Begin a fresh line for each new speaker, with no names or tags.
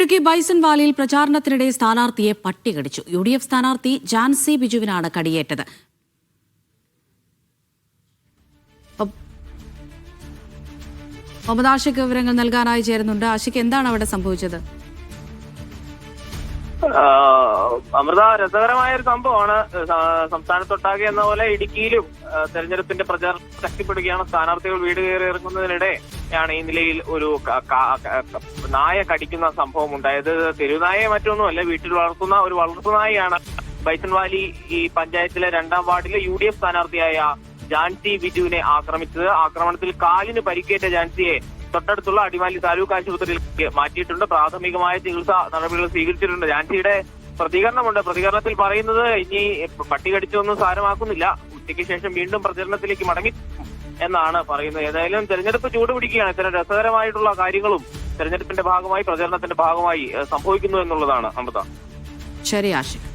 Idukki bison വാലിയിൽ പ്രചാരണത്തിനിടെ സ്ഥാനാർത്ഥിയെ പട്ടി കടിച്ചു. UDF സ്ഥാനാർത്ഥി ജാൻസി ബിജുവിനാണ് കടിയേറ്റത്. മുഹമ്മദ് ആഷിഖ് വിവരങ്ങൾ നൽകാനായി ചേരുന്നുണ്ട്. ആഷിഖ്, എന്താണ് അവിടെ സംഭവിച്ചത്?
അമൃത, രസകരമായ ഒരു സംഭവമാണ്. സംസ്ഥാനത്തൊട്ടാകെ എന്ന പോലെ ഇടുക്കിയിലും തെരഞ്ഞെടുപ്പിന്റെ പ്രചാരണം ശക്തിപ്പെടുകയാണ്. സ്ഥാനാർത്ഥികൾ വീട് കയറി ഇറങ്ങുന്നതിനിടെയാണ് ഈ നിലയിൽ ഒരു നായ കടിക്കുന്ന സംഭവം ഉണ്ടായത്. തെരുവുനായെ മറ്റൊന്നുമല്ല, വീട്ടിൽ വളർത്തുന്ന ഒരു വളർത്തുനായയാണ് ബൈസൺ വാലി ഈ പഞ്ചായത്തിലെ 2ാം വാർഡിലെ UDF സ്ഥാനാർത്ഥിയായ ജാൻസി ബിജുവിനെ ആക്രമിച്ചത്. ആക്രമണത്തിൽ കാലിന് പരിക്കേറ്റ ജാൻസിയെ തൊട്ടടുത്തുള്ള അടിമാലി താലൂക്ക് ആശുപത്രിയിൽ മാറ്റിയിട്ടുണ്ട്. പ്രാഥമികമായ ചികിത്സാ നടപടികൾ സ്വീകരിച്ചിട്ടുണ്ട്. ജാൻസിയുടെ പ്രതികരണമുണ്ട്. പ്രതികരണത്തിൽ പറയുന്നത് ഇനി പട്ടി കടിച്ചൊന്നും സാരമാക്കുന്നില്ല, ഉച്ചയ്ക്ക് ശേഷം വീണ്ടും പ്രചരണത്തിലേക്ക് മടങ്ങി എന്നാണ് പറയുന്നത്. ഏതായാലും തെരഞ്ഞെടുപ്പ് ചൂടുപിടിക്കുകയാണ്. ഇത്തരം രസകരമായിട്ടുള്ള കാര്യങ്ങളും തെരഞ്ഞെടുപ്പിന്റെ ഭാഗമായി, പ്രചരണത്തിന്റെ ഭാഗമായി സംഭവിക്കുന്നു എന്നുള്ളതാണ് അമൃത.
ശരി ആഷിഖ്.